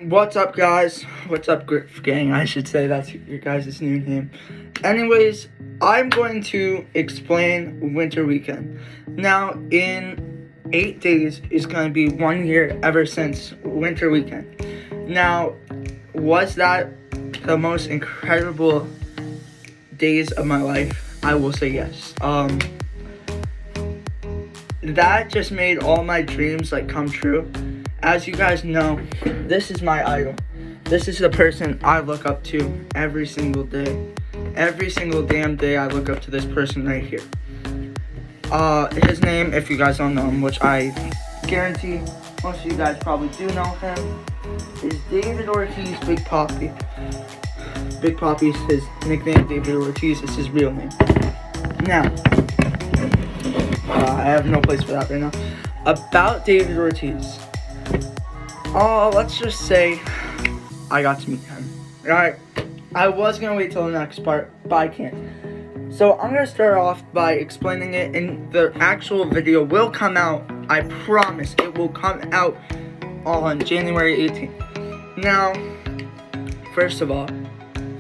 What's up, guys? What's up, Griff Gang? I should say that's your guys' new name. Anyways, I'm going to explain Winter Weekend. Now, in 8 days is going to be 1 year ever since Winter Weekend. Now, was that the most incredible days of my life? I will say yes. That just made all my dreams come true. As you guys know, this is my idol. This is the person I look up to every single day. Every single damn day I look up to this person right here. His name, if you guys don't know him, which I guarantee most of you guys probably do know him, is David Ortiz, Big Poppy. Big Poppy is his nickname. David Ortiz is his real name. Now, I have no place for that right now. About David Ortiz. Let's just say I got to meet him. Alright, I was going to wait till the next part, but I can't. So I'm going to start off by explaining it, and the actual video will come out. I promise it will come out on January 18th. Now, first of all,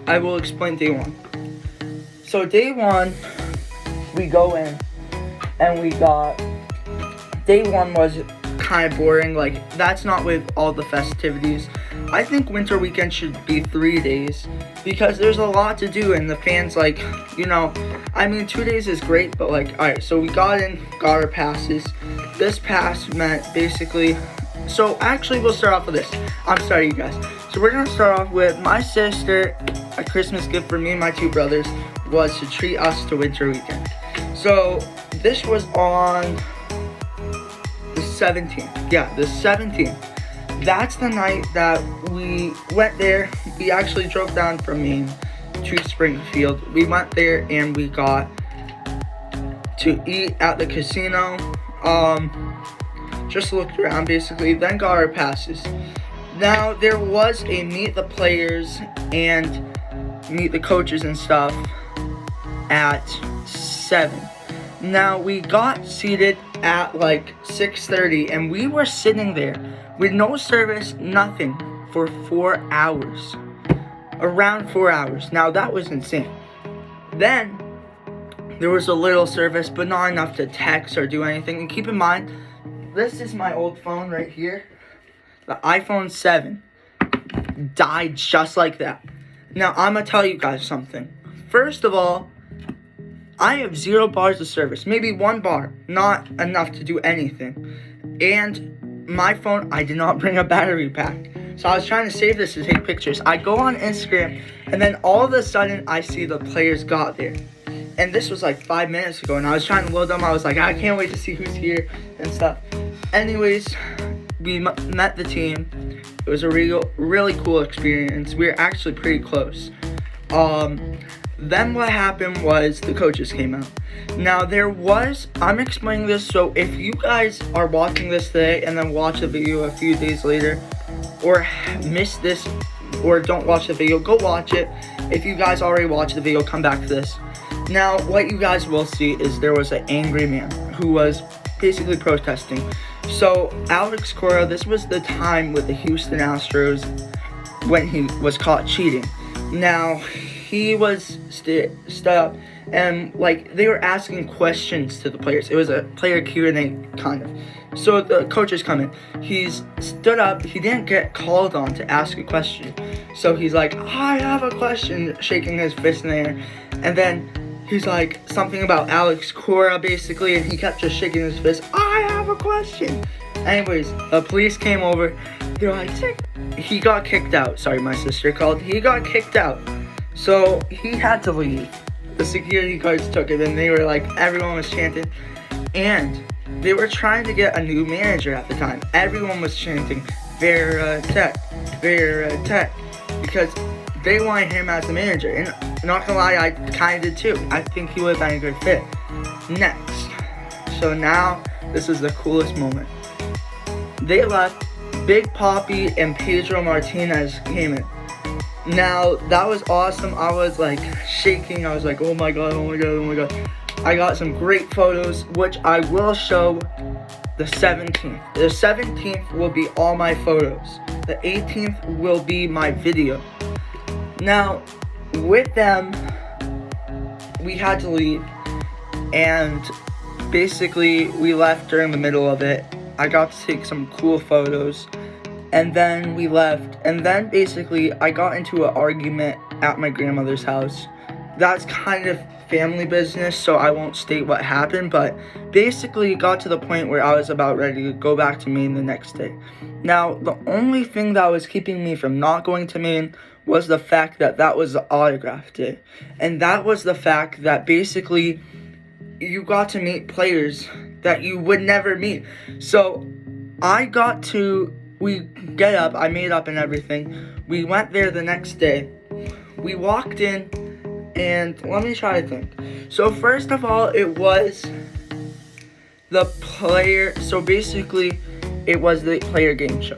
I will explain day one. So day one, we go in, and we got, day one was kind of boring. That's not with all the festivities. I think Winter Weekend should be 3 days because there's a lot to do, and the fans 2 days is great, but alright, so we got in, got our passes. This pass meant basically, so actually we'll start off with this. I'm sorry, you guys. So we're gonna start off with my sister. A Christmas gift for me and my 2 brothers was to treat us to Winter Weekend. So this was on the 17th. Yeah, the 17th. That's the night that we went there. We actually drove down from Maine to Springfield. We went there and we got to eat at the casino. Just looked around basically, then got our passes. Now, there was a meet the players and meet the coaches and stuff at 7. Now, we got seated at 6:30, and we were sitting there with no service, nothing, for 4 hours. Around 4 hours. Now, that was insane. Then, there was a little service, but not enough to text or do anything. And keep in mind, this is my old phone right here. The iPhone 7 died just like that. Now, I'm going to tell you guys something. First of all, I have 0 bars of service. Maybe 1 bar. Not enough to do anything. And my phone, I did not bring a battery pack. So I was trying to save this to take pictures. I go on Instagram, and then all of a sudden, I see the players got there. And this was 5 minutes ago, and I was trying to load them. I was like, I can't wait to see who's here and stuff. Anyways, we met the team. It was a really cool experience. We were actually pretty close. Then what happened was the coaches came out. Now I'm explaining this, so if you guys are watching this today and then watch the video a few days later, or miss this, or don't watch the video, go watch it. If you guys already watched the video, come back to this. Now, what you guys will see is there was an angry man who was basically protesting. So, Alex Cora, this was the time with the Houston Astros when he was caught cheating. Now, he was stood up, and they were asking questions to the players. It was a player Q&A kind of. So the coaches come in. He's stood up. He didn't get called on to ask a question. So he's like, I have a question, shaking his fist in the air. And then he's like something about Alex Cora basically, and he kept just shaking his fist. I have a question. Anyways, the police came over. They're like, he got kicked out. Sorry, my sister called. He got kicked out. So he had to leave. The security guards took it, and they were everyone was chanting. And they were trying to get a new manager at the time. Everyone was chanting, Veritech, Veritech, because they wanted him as the manager. And not gonna lie, I kind of did too. I think he would have been a good fit. Next. So now, this is the coolest moment. They left. Big Poppy and Pedro Martinez came in. Now, that was awesome. I was shaking. I was like, oh my god, oh my god, oh my god. I got some great photos, which I will show the 17th. The 17th will be all my photos. the 18th will be my video. Now, with them, we had to leave, and basically we left during the middle of it. I got to take some cool photos, and then we left, and then basically I got into an argument at my grandmother's house. That's kind of family business, so I won't state what happened, but basically it got to the point where I was about ready to go back to Maine the next day. Now, the only thing that was keeping me from not going to Maine was the fact that that was the autograph day. And that was the fact that basically you got to meet players that you would never meet. So we get up, I made up and everything. We went there the next day. We walked in, and let me try to think. So first of all, it was the player, so basically it was the player game show.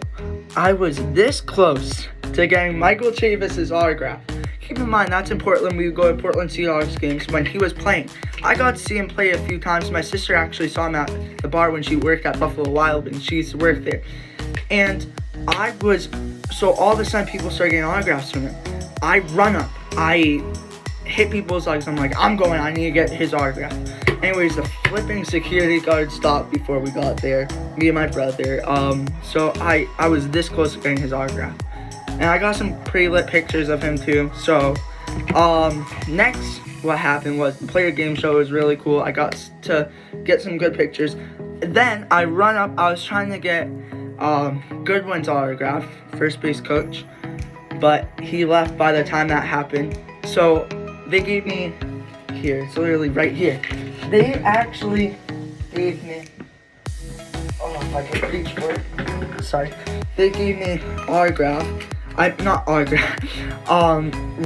I was this close to getting Michael Chavis's autograph. Keep in mind, that's in Portland. We would go to Portland Seahawks games when he was playing. I got to see him play a few times. My sister actually saw him at the bar when she worked at Buffalo Wild, and she used to work there. And so all of a sudden people started getting autographs from him. I run up, I hit people's legs, I'm like, I'm going, I need to get his autograph. Anyways, the flipping security guard stopped before we got there, me and my brother. So I was this close to getting his autograph. And I got some pretty lit pictures of him too. So, next what happened was the player game show was really cool. I got to get some good pictures. Then I run up, I was trying to get Goodwin's autograph, first base coach, but he left by the time that happened. So they gave me, here, it's literally right here. They actually gave me, if I can reach for it, sorry. They gave me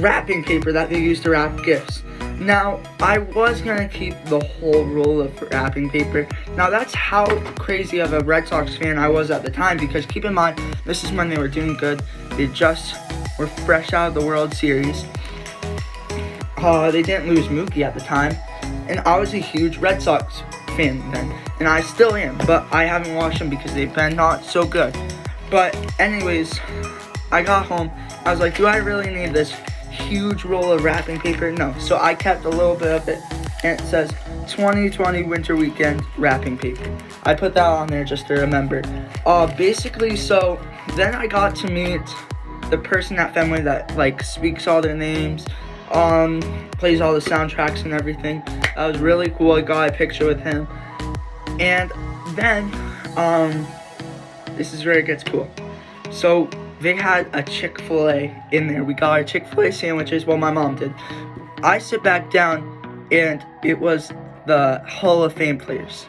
wrapping paper that they used to wrap gifts. Now, I was gonna keep the whole roll of wrapping paper. Now, that's how crazy of a Red Sox fan I was at the time, because keep in mind, this is when they were doing good. They just were fresh out of the World Series. They didn't lose Mookie at the time, and I was a huge Red Sox fan then, and I still am, but I haven't watched them because they've been not so good. But anyways, I got home, I was like, do I really need this huge roll of wrapping paper? No. So I kept a little bit of it, and it says 2020 winter weekend wrapping paper. I put that on there just to remember. Basically, so then I got to meet the person at Fenway that like speaks all their names, plays all the soundtracks and everything. That was really cool. I got a picture with him. And then this is where it gets cool. So they had a Chick-fil-A in there. We got our Chick-fil-A sandwiches. Well, my mom did. I sit back down, and it was the Hall of Fame players.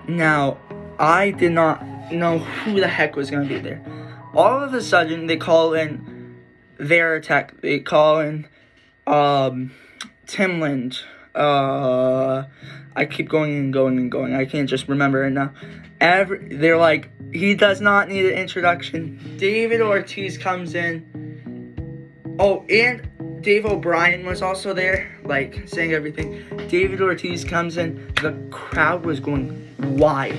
Now, I did not know who the heck was going to be there. All of a sudden, they call in Veritech. They call in Timland. I keep going and going and going. I can't just remember it now. They're like, he does not need an introduction. David Ortiz comes in. Oh, and Dave O'Brien was also there, like, saying everything. David Ortiz comes in. The crowd was going wild.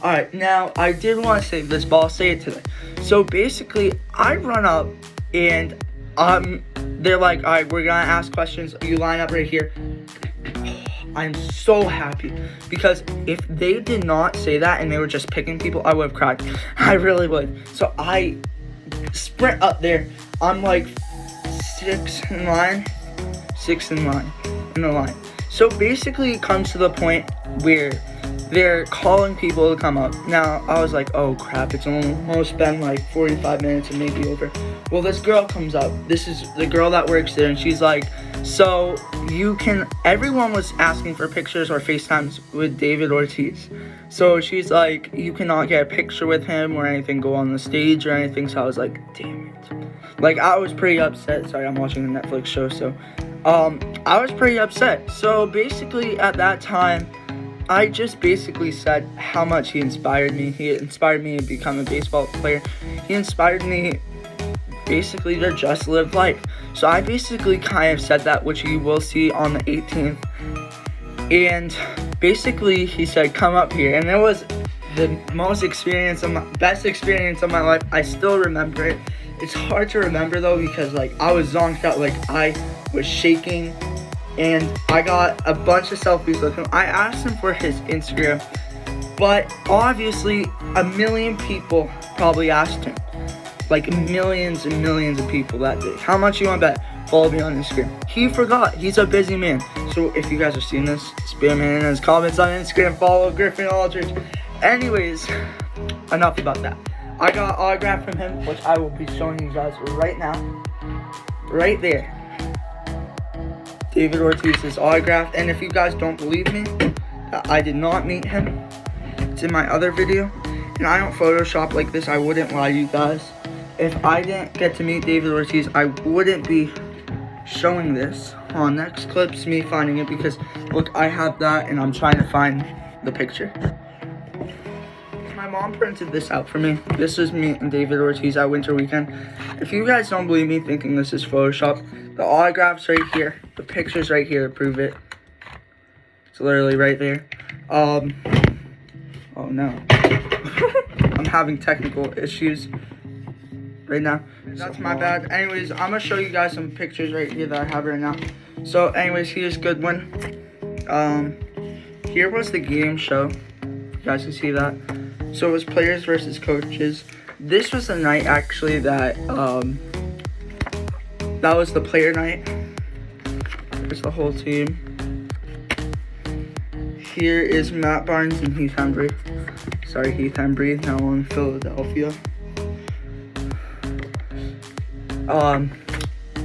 Alright, now, I did want to save this, but I'll say it today. So, basically, I run up, and they're like, alright, we're going to ask questions. You line up right here. I'm so happy, because if they did not say that and they were just picking people, I would have cried. I really would. So I sprint up there. I'm like six in the line. So basically it comes to the point where they're calling people to come up. Now, I was like, oh crap, it's almost been like 45 minutes and maybe over. Well, this girl comes up. This is the girl that works there, and she's like, so everyone was asking for pictures or FaceTimes with David Ortiz. So she's like, you cannot get a picture with him or anything, go on the stage or anything. So I was like, damn it. Like, I was pretty upset. Sorry, I'm watching a Netflix show, so I was pretty upset. So basically at that time, I just basically said how much he inspired me. He inspired me to become a baseball player. He inspired me basically to just live life. So I basically kind of said that, which you will see on the 18th. And basically he said, come up here. And it was the best experience of my life. I still remember it. It's hard to remember though because like I was zonked out, like I was shaking, and I got a bunch of selfies with him. I asked him for his Instagram, but obviously a million people probably asked him. Like millions and millions of people that day. How much you want to bet? Follow me on Instagram. He forgot. He's a busy man. So if you guys are seeing this, spam him in his comments on Instagram. Follow Griffin Aldridge. Anyways, enough about that. I got an autograph from him, which I will be showing you guys right now. Right there. David Ortiz's autograph. And if you guys don't believe me, I did not meet him. It's in my other video. And I don't Photoshop like this. I wouldn't lie to you guys. If I didn't get to meet David Ortiz, I wouldn't be showing this. Next clip's me finding it because, look, I have that and I'm trying to find the picture. My mom printed this out for me. This is me and David Ortiz at Winter Weekend. If you guys don't believe me thinking this is Photoshop, the autograph's right here. The picture's right here to prove it. It's literally right there. Oh no. I'm having technical issues right now. That's my bad. Anyways, I'm gonna show you guys some pictures right here that I have right now. So anyways, here's Goodwin. Here was the game show. You guys can see that. So it was players versus coaches. This was the night actually that that was the player night. There's the whole team. Here is Matt Barnes and Heath Embry. Sorry, Heath Embry, now in Philadelphia.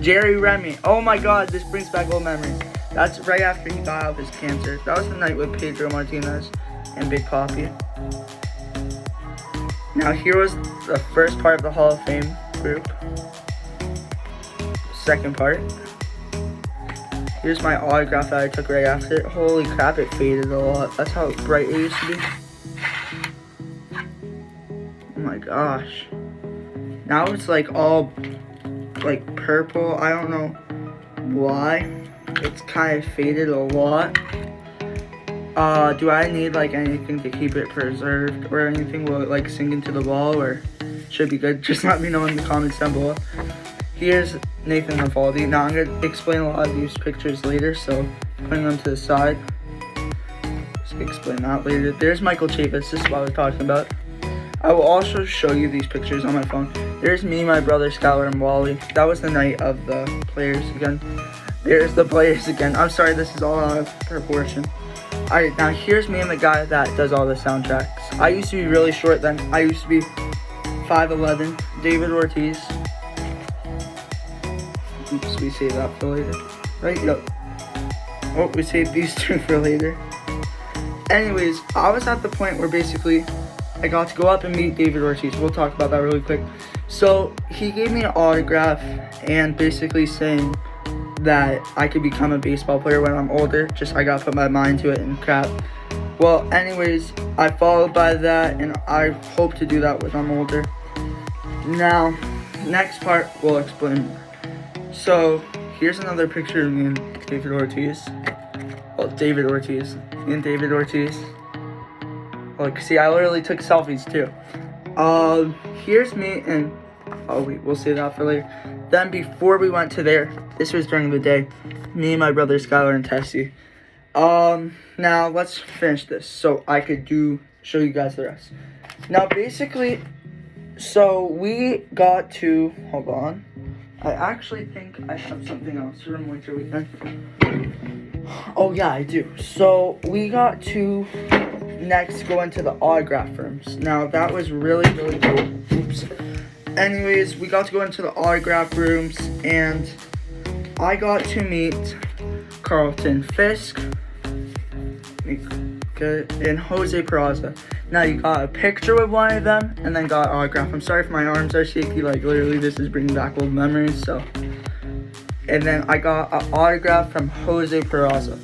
Jerry Remy. Oh my god, this brings back old memories. That's right after he got out of his cancer. That was the night with Pedro Martinez and Big Papi. Now here was the first part of the Hall of Fame group. Second part. Here's my autograph that I took right after it. Holy crap, it faded a lot. That's how bright it used to be. Oh my gosh. Now it's like all like purple. I don't know why. It's kind of faded a lot. Do I need like anything to keep it preserved or anything? Will it like sink into the wall or should be good? Just let me know in the comments down below. Here's Nathan Havaldi. Now I'm going to explain a lot of these pictures later, so putting them to the side. Just explain that later. There's Michael Chavis. This is what I was talking about. I will also show you these pictures on my phone. There's me, my brother, Skylar, and Wally. That was the night of the players again. There's the players again. I'm sorry, this is all out of proportion. Alright, now here's me and the guy that does all the soundtracks. I used to be really short then. I used to be 5'11". David Ortiz. Oops, we save that for later. Right? Yep. Oh, we saved these two for later. Anyways, I was at the point where basically I got to go up and meet David Ortiz. We'll talk about that really quick. So he gave me an autograph and basically saying that I could become a baseball player when I'm older. Just I gotta put my mind to it and crap. Well, anyways, I followed by that and I hope to do that when I'm older. Now, next part we'll explain more. So here's another picture of me and David Ortiz. Well, David Ortiz. Me and David Ortiz. Like, see, I literally took selfies too. Here's me and, oh wait, we'll save that for later. Then before we went to there, this was during the day, me and my brother Skylar and Tessie. Now let's finish this so I could show you guys the rest. Now basically, so we got to, hold on. I actually think I have something else from Winter Weekend. Oh yeah, I do. So we got to next go into the autograph rooms. Now that was really, really cool. Oops. Anyways, we got to go into the autograph rooms and I got to meet Carlton Fisk and Jose Peraza. Now you got a picture with one of them and then got an autograph. I'm sorry if my arms are shaky, like literally this is bringing back old memories, so. And then I got an autograph from Jose Peraza.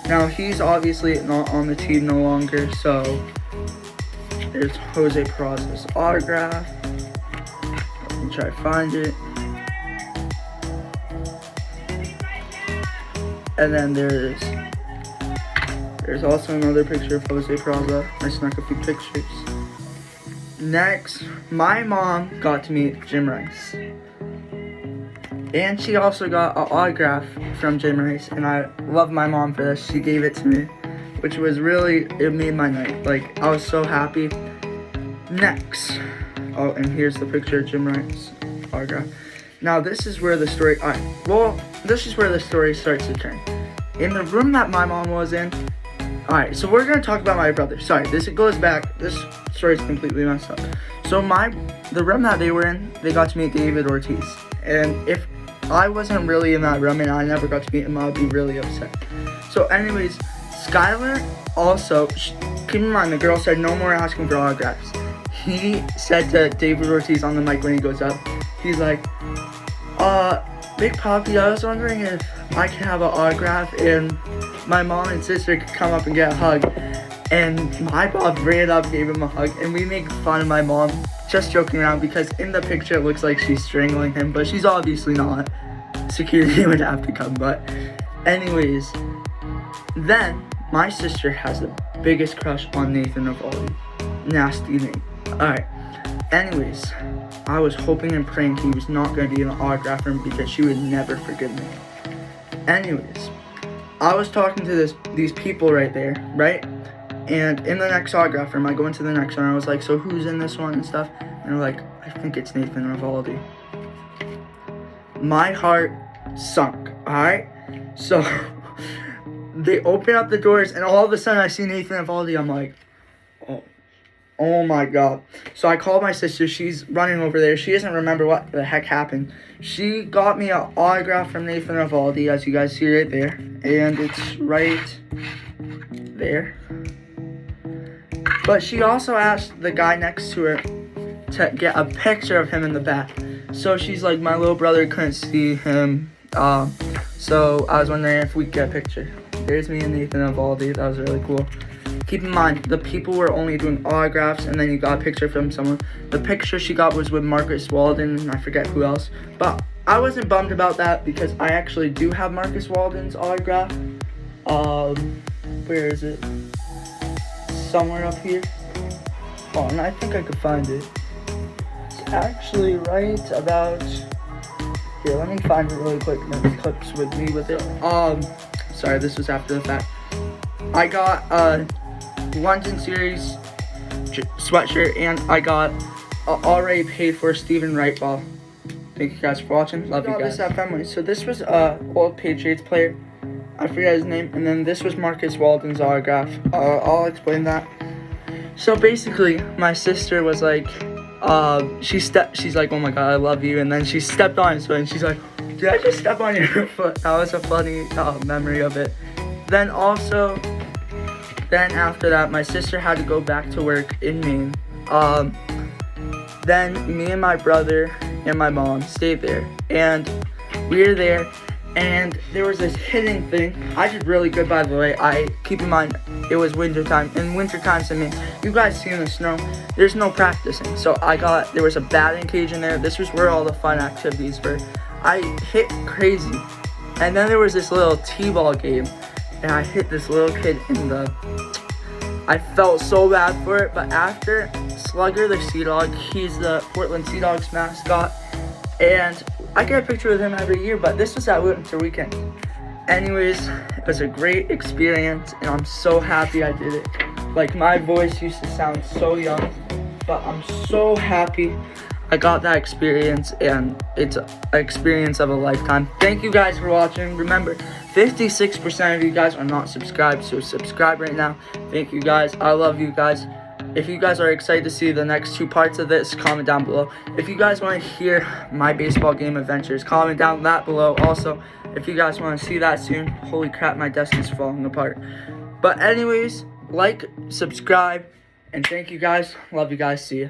Now he's obviously not on the team no longer, so there's Jose Peraza's autograph. Let me try to find it. And then there's also another picture of Jose Peraza. I snuck a few pictures. Next, my mom got to meet Jim Rice. And she also got an autograph from Jim Rice. And I love my mom for this. She gave it to me, which was really, it made my night. Like, I was so happy. Next. Oh, and here's the picture of Jim Rice autograph. Now, this is where the story, this is where the story starts to turn. In the room that my mom was in, alright, so we're going to talk about my brother. Sorry, this goes back, this story's completely messed up. So the room that they were in, they got to meet David Ortiz. And if I wasn't really in that room and I never got to meet him, I would be really upset. So anyways, Skylar also, keep in mind, the girl said no more asking for autographs. He said to David Ortiz on the mic when he goes up, he's like, Big Papi, I was wondering if I could have an autograph and my mom and sister could come up and get a hug. And my Bob ran up, gave him a hug, and we make fun of my mom, just joking around, because in the picture it looks like she's strangling him, but she's obviously not. Security would have to come, but anyways, then my sister has the biggest crush on Nathan Navalny. Nasty name. Alright, anyways, I was hoping and praying he was not going to be an autograph for him because she would never forgive me. Anyways, I was talking to these people right there, right? And in the next autograph room, I go into the next one, and I was like, so who's in this one and stuff? And they're like, I think it's Nathan Navalny. My heart sunk, alright? So, they open up the doors, and all of a sudden I see Nathan Navalny. I'm like, oh my god. So I called my sister. She's running over there. She doesn't remember what the heck happened. She got me an autograph from Nathan Navalny, as you guys see right there. And it's right there. But she also asked the guy next to her to get a picture of him in the back. So she's like, my little brother couldn't see him. So I was wondering if we could get a picture. There's me and Nathan Navalny. That was really cool. Keep in mind, the people were only doing autographs, and then you got a picture from someone. The picture she got was with Marcus Walden, and I forget who else. But I wasn't bummed about that because I actually do have Marcus Walden's autograph. Where is it? Somewhere up here. Oh, and I think I could find it. It's actually right about here. Let me find it really quick. There's clips with me with it. Sorry, this was after the fact. I got London Series sweatshirt, and I got already paid for Stephen Wright ball. Thank you guys for watching. Love you guys. This at Fenway. So this was old Patriots player. I forget his name. And then this was Marcus Walden's autograph. I'll explain that. So basically, my sister was like, she's like, oh my god, I love you. And then she stepped on his foot, and she's like, did I just step on your foot? That was a funny memory of it. Then after that, my sister had to go back to work in Maine. Then me and my brother and my mom stayed there. And we were there, and there was this hitting thing. I did really good, by the way. Keep in mind, it was winter time. In winter times in Maine, you guys see in the snow, there's no practicing. So there was a batting cage in there. This was where all the fun activities were. I hit crazy. And then there was this little t-ball game. And I hit this little kid in I felt so bad for it, but after, Slugger the Sea Dog, he's the Portland Sea Dogs mascot, and I get a picture with him every year, but this was at winter weekend. Anyways, it was a great experience, and I'm so happy I did it. Like, my voice used to sound so young, but I'm so happy I got that experience, and it's an experience of a lifetime. Thank you guys for watching. Remember, 56% of you guys are not subscribed, so subscribe right now. Thank you guys. I love you guys. If you guys are excited to see the next 2 parts of this, comment down below. If you guys want to hear my baseball game adventures, comment down that below. Also, if you guys want to see that soon, holy crap, my desk is falling apart. But anyways, like, subscribe, and thank you guys. Love you guys. See ya.